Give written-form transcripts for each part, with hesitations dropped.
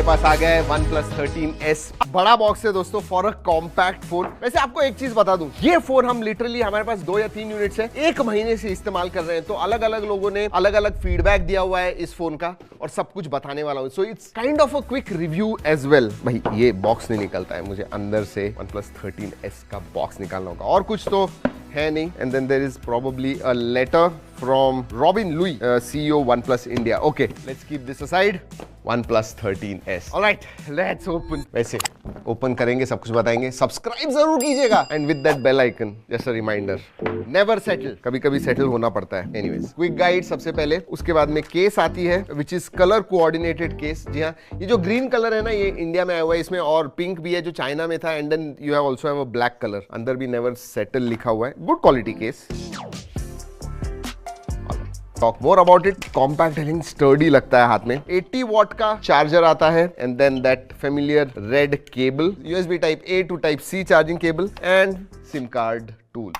हमारे पास आ गया है OnePlus 13S। बड़ा बॉक्स है दोस्तों फॉर अ कॉम्पैक्ट फोन। वैसे आपको एक चीज बता दूं, ये फोन हम लिटरली हमारे पास 2 या 3 यूनिट्स है, 1 महीने से इस्तेमाल कर रहे हैं। तो अलग अलग लोगों ने अलग अलग फीडबैक दिया हुआ है इस फोन का और सब कुछ बताने वाला हूं। So it's kind of a quick review as well. भाई ये बॉक्स नहीं निकलता है, मुझे अंदर से OnePlus 13S का बॉक्स निकालना होगा और कुछ तो है नहीं। And then there is probably a letter from Robin Liu, CEO OnePlus India। Okay, let's keep this aside. OnePlus 13S। Alright, let's open. वैसे ओपन करेंगे, सब कुछ बताएंगे। सब्सक्राइब जरूर कीजिएगा and with that bell icon, just a reminder, never settle. कभी कभी settle होना पड़ता है। एनीवेज, क्विक गाइड सबसे पहले, उसके बाद में केस आती है which is colour coordinated case. जी हाँ, ये जो ग्रीन कलर है ना, ये इंडिया में आया हुआ है इसमें, और पिंक भी है जो चाइना में था। And then you have also have a black colour. अंदर भी नेवर सेटल लिखा हुआ है। Good quality case. Talk more about it. Compact and sturdy लगता है हाथ में। 80 वॉट का चार्जर आता है and then that familiar red cable, USB type A to type C charging cable and sim card tool.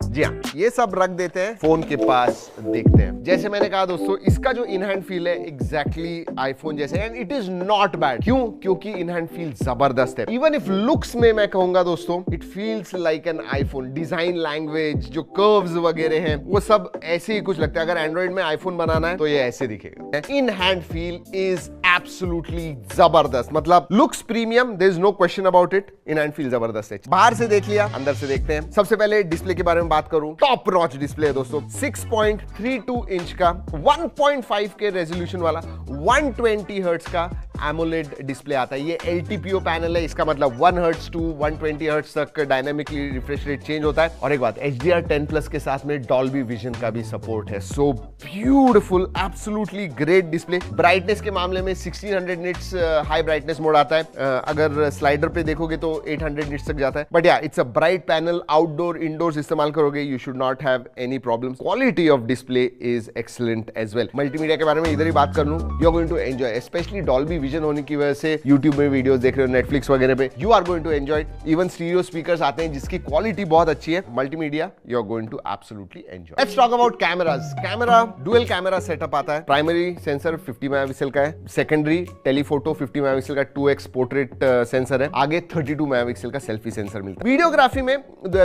जी हाँ, ये सब रख देते हैं फोन के पास, देखते हैं। जैसे मैंने कहा दोस्तों, इसका जो इन हैंड फील है एग्जैक्टली आईफोन जैसे, and it is not bad. क्यों? क्योंकि इन हैंड फील जबरदस्त है। इवन इफ लुक्स में मैं कहूंगा दोस्तों, it feels like an iPhone. Design, language, जो कर्व्स वगैरह हैं, वो सब ऐसे ही कुछ लगता है। अगर एंड्रॉइड में आईफोन बनाना है तो ये ऐसे दिखेगा। In hand feel is absolutely जबरदस्त। मतलब looks premium, there is no question about it. In hand feel जबरदस्त है। बाहर से देख लिया, अंदर से देखते हैं। सबसे पहले डिस्प्ले के बारे में बात करूं, टॉप नॉच डिस्प्ले है दोस्तों। 6.32 इंच का 1.5 के रेजोल्यूशन वाला 120 हर्ट्ज का एमोलेड डिस्प्ले आता है। ये LTPO पैनल है, इसका मतलब 1 हर्ट्ज टू 120 हर्ट्ज तक डायनामिकली रिफ्रेश रेट चेंज होता है। और एक बात, HDR10+ के साथ में डॉल्बी विजन का भी सपोर्ट है। So beautiful, absolutely great display. Brightness के मामले में 1600 निट्स हाई ब्राइटनेस मोड आता है। अगर स्लाइडर पे देखोगे तो 800 निट्स तक जाता है। But yeah, it's a bright panel. Outdoor, indoors इस्तेमाल करोगे, you should not have any problem. Quality of display is excellent as well. Multimedia के बारे में इधर ही बात कर लूं, you are going to enjoy, specially Dolby Vision होने की वजह से YouTube में वीडियोस देख रहे हो, नेटफ्लिक्स वगैरह पे, you are going to enjoy. Even stereo speakers आते हैं जिसकी क्वालिटी बहुत अच्छी है। Multimedia, you are going to absolutely enjoy. Let's talk about cameras. Camera dual camera setup आता है। प्राइमरी सेंसर 50 मेगापिक्सल का है। सेकेंडरी टेलीफोटो 50 मेगापिक्सल का 2x पोर्ट्रेट सेंसर है। आगे 32 मेगापिक्सल का सेल्फी सेंसर मिलता है। वीडियोग्राफी में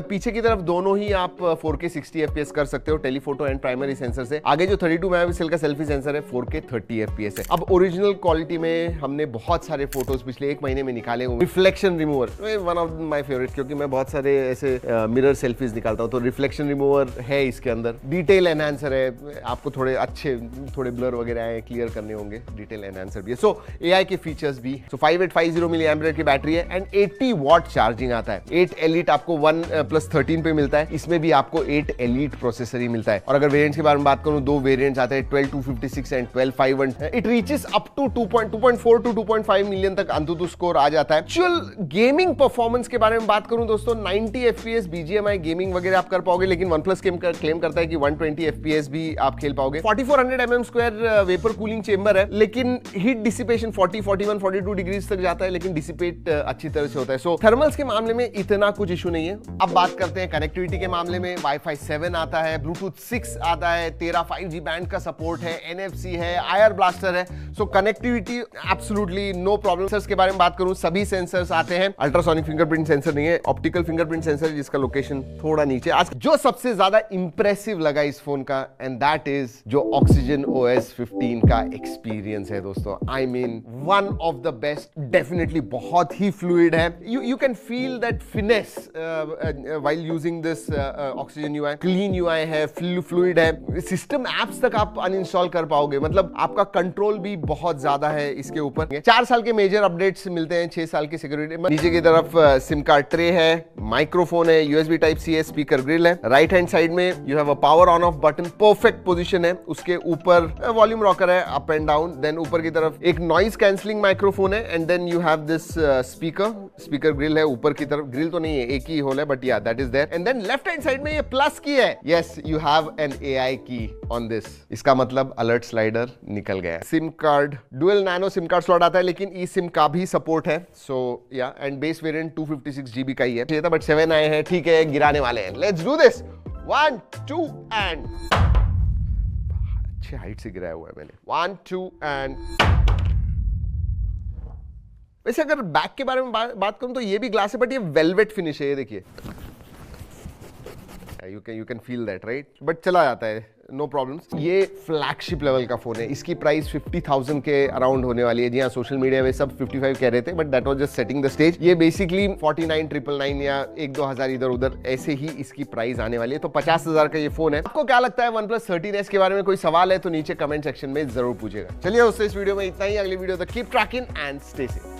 पीछे की तरफ दोनों ही आप 4K 60 FPS कर सकते हो, टेलीफोटो एंड प्राइमरी सेंसर से। आगे जो 32 मेगापिक्सल का सेल्फी सेंसर है 4K 30 FPS है। अब ओरिजिनल क्वालिटी में हमने बहुत सारे फोटोज पिछले 1 महीने में निकाले हुए। Reflection remover, one of my favourite, क्योंकि मैं बहुत सारे ऐसे मिरर सेल्फीज निकालता हूं, तो रिफ्लेक्शन रिमूवर है इसके अंदर। डिटेल एनहांसर है, आपको थोड़े अच्छे, थोड़े ब्लर वगैरह है, क्लियर करने होंगे, डिटेल एनहांसर भी है। सो AI के फीचर्स भी। सो 5850 मिली एम्पियर की बैटरी है एंड 80 वॉट चार्जिंग आता है। 8 एलीट आपको OnePlus 13 पे मिलता है, इसमें भी आपको 8 एलीट प्रोसेसर ही मिलता है। और अगर वेरिएंट्स के बारे में बात करूं, 2 वेरिएंट्स आते हैं, 12256 and 12500। It reaches up to 2.4 to 2.5 million तक अंतुतु स्कोर आ जाता है। एक्चुअल गेमिंग परफॉर्मेंस के बारे में बात करूं दोस्तों, 90 FPS BGMI गेमिंग वगैरह आप कर पाओगे, लेकिन OnePlus क्लेम करता है कि 120 FPS भी आप खेल पाओगे। 4400 mm² वेपर कूलिंग चेंबर है, लेकिन हीट डिसिपेशन 40, 41, 42 डिग्रीज तक जाता है, लेकिन डिसिपेट अच्छी तरह से होता है। सो थर्मल्स के मामले में इतना कुछ इशू नहीं है। अब बात करते हैं कनेक्टिविटी के मामले में। Wi-Fi 7 आता है, Bluetooth 6 आता है, 13 5G बैंड का सपोर्ट है, NFC है, IR ब्लास्टर है। So connectivity absolutely no problem. Sensors के बारे में बात करूं, सभी सेंसर्स आते हैं। अल्ट्रासोनिक फिंगरप्रिंट सेंसर नहीं है, ऑप्टिकल फिंगरप्रिंट सेंसर, जिसका लोकेशन थोड़ा नीचे। आज जो सबसे ज्यादा इंप्रेसिव लगा इस फोन का, एंड दैट इज जो Oxygen OS 15 का एक्सपीरियंस है दोस्तों। I mean one of the best, definitely बहुत ही फ्लूइड है। You can feel that finesse while using this Oxygen UI। Clean UI है, फ्लूइड है। सिस्टम एप्स तक आप अनइंस्टॉल कर पाओगे, मतलब आपका कंट्रोल भी बहुत ज्यादा है इसके ऊपर। 4 साल के मेजर अपडेट्स मिलते हैं, 6 साल की सिक्योरिटी। नीचे की तरफ सिम कार्ड ट्रे है, माइक्रोफोन है, USB टाइप C है, स्पीकर ग्रिल है। राइट हैंड साइड में you have a power on off button, perfect position है। उसके ऊपर वॉल्यूम रॉकर है, अप एंड डाउन। देन ऊपर की तरफ एक नॉइज कैंसलिंग माइक्रोफोन है, and then you have this speaker grille है। ऊपर की तरफ ग्रिल तो नहीं है, एक ही होल है, but yeah that is there. And then left hand side में ये प्लस की है। Yes, you have an AI key on this. इसका मतलब अलर्ट स्लाइडर निकल गया। SIM card dual nano SIM card slot आता है, लेकिन ई सिम का भी सपोर्ट है। सो या, एंड बेस वेरिएंट 256 GB का ही है, बट 7 आए हैं, ठीक है, गिराने वाले हैं। Let's do this. 1 2 एंड अच्छे हाइट से गिराया हुआ है मैंने। 1 2 एंड वैसे अगर बैक के बारे में बात करूं तो ये भी ग्लास है, बट ये वेलवेट फिनिश है, ये देखिए, you can feel that right, but चला जाता है, नो प्रॉब्लम्स। ये फ्लैगशिप लेवल का फोन है, इसकी प्राइस 50,000 के अराउंड होने वाली है। जी हाँ, सोशल मीडिया में सब 55 कह रहे थे, but that was just setting the stage. ये बेसिकली 49,999 या 1-2 हजार इधर उधर ऐसे ही इसकी प्राइस आने वाली है। तो 50,000 का ये फोन है। आपको क्या लगता है OnePlus 13s के बारे में? कोई सवाल है तो नीचे कमेंट सेक्शन में जरूर पूछेगा। चलिए दोस्तों, इस वीडियो में इतना ही। अगली वीडियो तक keep trekking and stay safe.